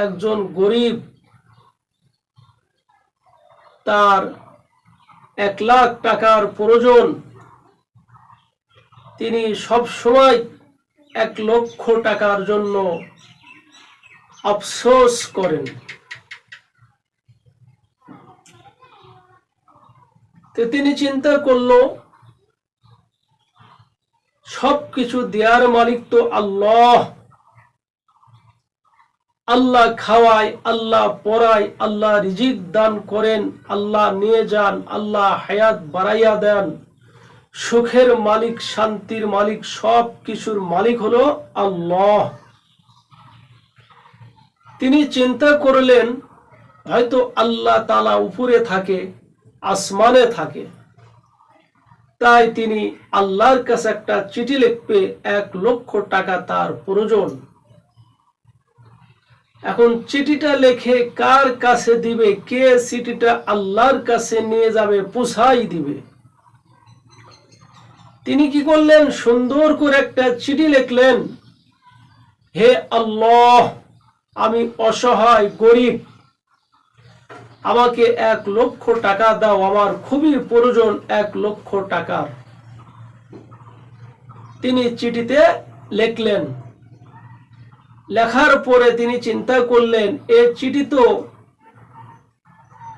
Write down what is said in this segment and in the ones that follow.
একজন গরিব, তার 1,00,000 টাকার প্রয়োজন, তিনি সব সময় 1,00,000 টাকার জন্য আফসোস করেন। তো তিনি চিন্তা করলো, সবকিছু দেওয়ার মালিক তো আল্লাহ। আল্লাহ খাওয়ায়, আল্লাহ পড়ায়, আল্লাহ রিজিক দান করেন, আল্লাহ নিয়ে যান, আল্লাহ হায়াত বাড়াইয়া দেন। সুখের মালিক, শান্তির মালিক, সব কিছুর মালিক হলো আল্লাহ। তিনি চিন্তা করলেন, হয়তো আল্লাহ তাআলা উপরে থাকে, আসমানে থাকে, তাই তিনি আল্লাহর কাছে একটা চিঠি লিখবে, 1,00,000 টাকা তার প্রয়োজন। এখন চিঠিটা লিখে কার কাছে দিবে, কে চিঠিটা আল্লাহর কাছে নিয়ে যাবে, পৌঁছাই দিবে? তিনি কি করলেন, সুন্দর করে একটা চিঠি লিখলেন, হে আল্লাহ, আমি অসহায় গরিব, আমাকে 1,00,000 টাকা দাও, আমার খুবই প্রয়োজন 1,00,000 টাকার। তিনি চিঠিতে লিখলেন। লেখার পরে তিনি চিন্তা করলেন, এই চিঠি তো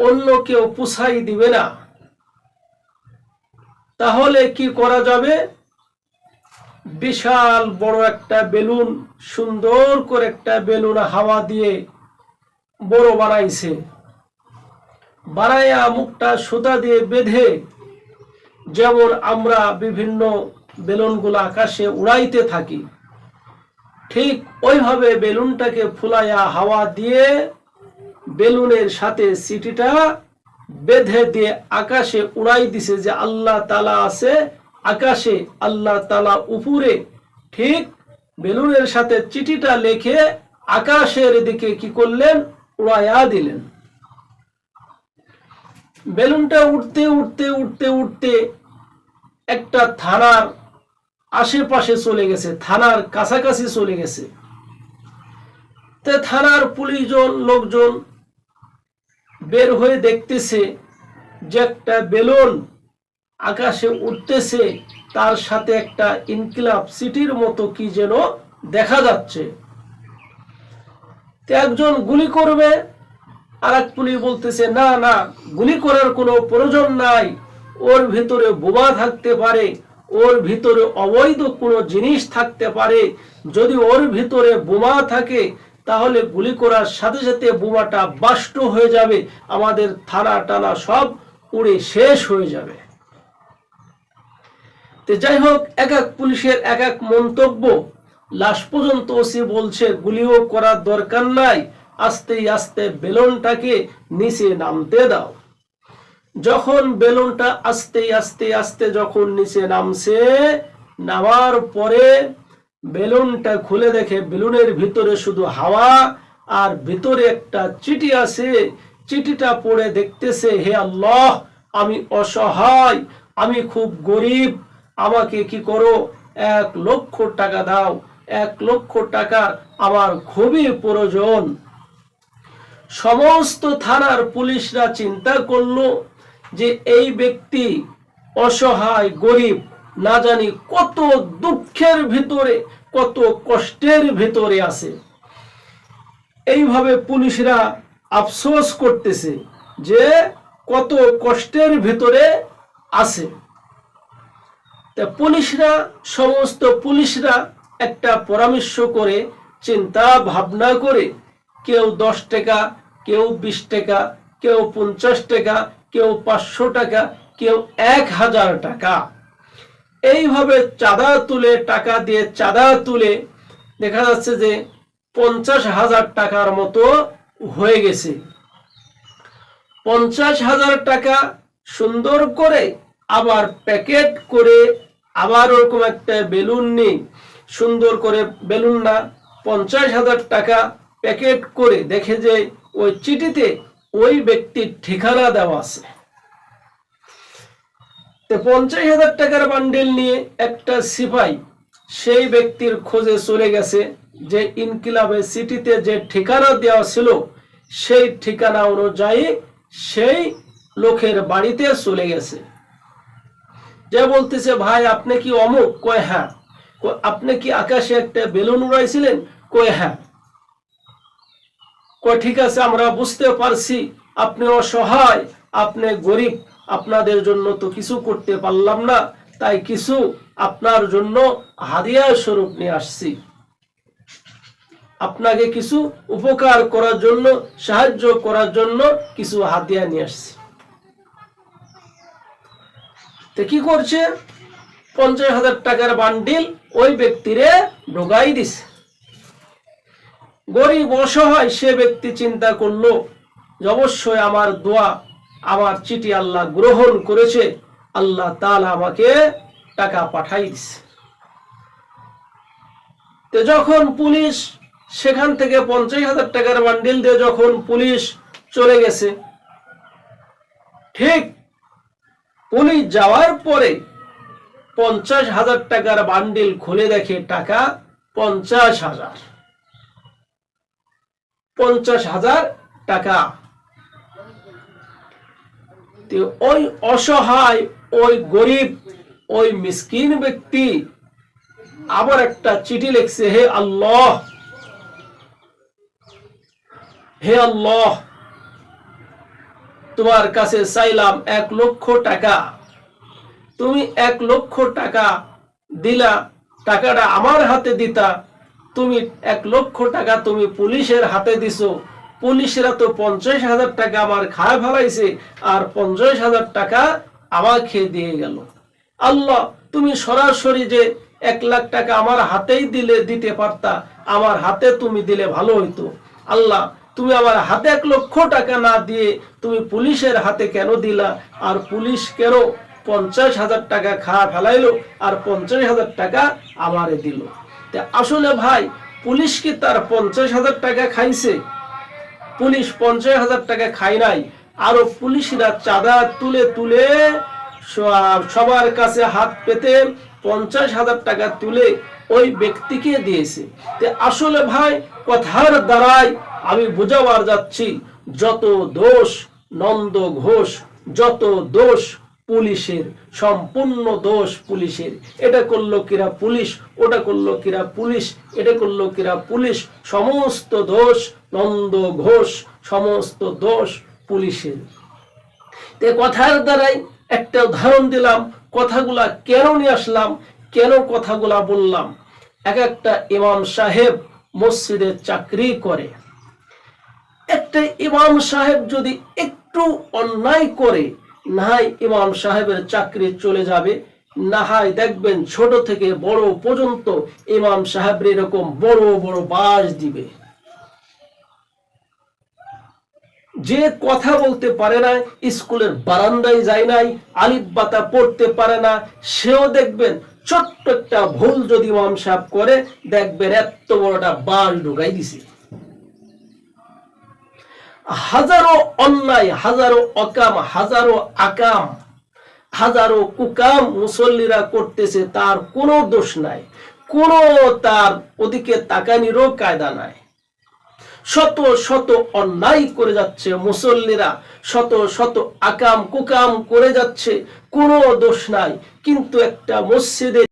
অন্য কেউ পৌঁছাই দিবে না, তাহলে কি করা যাবে? বিশাল বড় একটা বেলুন, সুন্দর করে একটা বেলুন হাওয়া দিয়ে বড় বানাইছে, বানাইয়া মুখটা সুতা দিয়ে বেঁধে, যেমন আমরা বিভিন্ন বেলুনগুলো আকাশে উড়াইতে থাকি, ঠিক ওইভাবে বেলুনটাকে ফুলাইয়া হাওয়া দিয়ে বেলুনের সাথে চিঠিটা বেঁধে দিয়ে আকাশে উড়াই দিছে, যে আল্লাহ তাআলা আছে আকাশে, আল্লাহ তাআলা উপরে। ঠিক বেলুনের সাথে চিঠিটা লিখে আকাশের দিকে কি করলেন, উড়াইয়া দিলেন। বেলুনটা উঠতে উঠতে উঠতে উঠতে একটা থানার আশেপাশে চলে গেছে, থানার কাছাকাছি চলে গেছে। তো থানার পুলিশজন লোকজন বের হয়ে দেখতেছে যে একটা বেলুন আকাশে উঠতেছে, তার সাথে একটা ইনকিলাব সিটির মতো কি যেন দেখা যাচ্ছে। তো একজন গুলি করবে, আর এক পুলিশ বলতেছে, না না, গুলি করার কোনো প্রয়োজন নাই, ওর ভিতরে বোমা থাকতে পারে, ওর ভিতরে অবৈধ কোনো জিনিস থাকতে পারে, যদি ওর ভিতরে বোমা থাকে তাহলে গুলি করার সাথে সাথে বোমাটা বাষ্ট হয়ে যাবে, আমাদের থানা টানা সব উড়ে শেষ হয়ে যাবে। তো যাই হোক, এক এক পুলিশের এক এক মন্তব্য। লাশ পর্যন্ত ওসি বলছে গুলিও করার দরকার নাই, আস্তে আস্তে বেলুনটাকে নিচে নামতে দাও। যখন বেলুনটা আস্তে আস্তে আস্তে যখন নিচে নামছে, নামার পরে বেলুনটা খুলে দেখে বেলুনের ভিতরে শুধু হাওয়া, আর ভিতরে একটা চিঠি আছে। চিঠিটা পড়ে দেখতেছে, হে আল্লাহ, আমি অসহায়, আমি খুব গরিব, আমাকে কি করো, 1,00,000 টাকা দাও, 1,00,000 টাকা আমার খুবই প্রয়োজন। সমস্ত থানার পুলিশরা চিন্তা করলো যে এই ব্যক্তি অসহায় গরিব, না জানি কত দুঃখের ভিতরে, কত কষ্টের ভিতরে আছে। এইভাবে পুলিশরা আফসোস করতেছে যে কত কষ্টের ভিতরে আছে। তা পুলিশরা, সমস্ত পুলিশরা একটা পরামর্শ করে, চিন্তা ভাবনা করে, কেউ 10 টাকা, কেউ 20 টাকা, কেউ 50 টাকা, কেউ 500 টাকা, কেউ 1,000 টাকা, এইভাবে চাঁদা তুলে, টাকা দিয়ে চাঁদা তুলে দেখা যাচ্ছে যে 50,000 টাকার মতো হয়ে গেছে। 50,000 টাকা সুন্দর করে আবার প্যাকেট করে, আবার ওরকম একটা বেলুন নিয়ে, সুন্দর করে বেলুন না, 50,000 টাকা প্যাকেট করে দেখে যে ওই চিঠিতে ওই ব্যক্তির ঠিকানা দেওয়া আছে। 50,000 টাকার বান্ডেল নিয়ে একটা সিপাই সেই ব্যক্তির খোঁজে চলে গেছে, যে ইনকিলাবে সিটিতে যে ঠিকানা দেওয়া ছিল সেই ঠিকানা অনুযায়ী সেই লোকের বাড়িতে চলে গেছে। যে বলতেছে, ভাই আপনি কি অমুক? কয় হ্যাঁ। আপনি কি আকাশে একটা বেলুন উড়াইছিলেন? কয় হ্যাঁ। কয় ঠিক আছে, আমরা বুঝতে পারছি আপনি অসহায়, আপনি গরিব, আপনাদের জন্য তো কিছু করতে পারলাম না, তাই কিছু আপনার জন্য হাদিয়া স্বরূপ নিয়ে আসছি, আপনাকে কিছু উপকার করার জন্য, সাহায্য করার জন্য কিছু হাদিয়া নিয়ে আসছি। তো কি করছে? 50,000 টাকার বান্ডিল ওই ব্যক্তিরে ঢোকাই দিছে। গরিব অসহায় সে ব্যক্তি চিন্তা করলো যে অবশ্যই আমার দোয়া, আমার চিঠি আল্লাহ গ্রহণ করেছে, আল্লাহ তাআলা আমাকে টাকা পাঠাই দিছে। তো যখন পুলিশ সেখান থেকে 50,000 টাকার বান্ডিল দিয়ে যখন পুলিশ চলে গেছে, ঠিক পুলিশ যাওয়ার পরে 50,000 টাকার বান্ডিল খুলে দেখে টাকা 50,000। 50,000 টাকা। ওই অসহায়, ওই গরিব, ওই মিসকিন ব্যক্তি আবার একটা চিঠি লিখছে, হে আল্লাহ, হে আল্লাহ, তোমার কাছে চাইলাম 1 লক্ষ টাকা, তুমি 1 লক্ষ টাকা দিলা, টাকাটা আমার হাতে দিতা, তুমি 1 লক্ষ টাকা তুমি পুলিশের হাতে দিছো, পুলিশেরা তো 50,000 টাকা আমার খায় ফেলাইছে, আর 50,000 টাকা আমাকে দিয়ে গেল। আল্লাহ, তুমি সরাসরি যে 1 লাখ টাকা আমার হাতেই দিতে পারতা, আমার হাতে তুমি দিলে ভালো হইতো। আল্লাহ, তুমি আমার হাতে 1 লক্ষ টাকা না দিয়ে তুমি পুলিশের হাতে কেন দিলা? আর পুলিশ কেন 50,000 টাকা খাওয়া ফেলাইলো আর 50,000 টাকা আমারে দিল? আসলে ভাই, পুলিশ কি তার 50,000 টাকা খাইছে? পুলিশ 50,000 টাকা খায় নাই। আরো পুলিশরা চাঁদা তুলে তুলে সবার কাছে হাত পেতে 50,000 টাকা তুলে ওই ব্যক্তিকে দিয়েছে। আসলে ভাই, কথার দ্বারাই আমি বুঝাবার যাচ্ছি, যত দোষ নন্দ ঘোষ, যত দোষ পুলিশের, সম্পূর্ণ দোষ পুলিশের। এটা করলো কিরা পুলিশ, ওটা করলো কিরা পুলিশ, এটা করলো কিরা পুলিশ, সমস্ত দোষ নন্দ ঘোষ, সমস্ত দোষ পুলিশের। কথার দ্বারাই একটা উদাহরণ দিলাম, কথাগুলা কেন নিয়ে আসলাম, কেন কথাগুলা বললাম। একটা ইমাম সাহেব মসজিদে চাকরি করে। একটা ইমাম সাহেব যদি একটু অন্যায় করে, না হয় ইমাম সাহেবের চাকরি চলে যাবে, না হয় দেখবেন ছোট থেকে বড় পর্যন্ত ইমাম সাহেব এরকম বড় বড় বাস দিবে। যে কথা বলতে পারে না, স্কুলের বারান্দায় যায় নাই, আলিফ বাতা পড়তে পারে না, সেও দেখবেন ছোট্ট একটা ভুল যদি ইমাম সাহেব করে, দেখবেন এত বড়টা বাস ঢুকাই দিছে। হাজারো অন্যায়, হাজারো অকাম, হাজারো আকাম, হাজারো কুকাম মুসল্লিরা করতেছে, তার কোনো দোষ নাই, কোনো তার ওদিকে তাকানিরও কায়দা নাই। শত শত অন্যায় করে যাচ্ছে মুসল্লিরা, শত শত আকাম কুকাম করে যাচ্ছে, কোনো দোষ নাই। কিন্তু একটা মসজিদে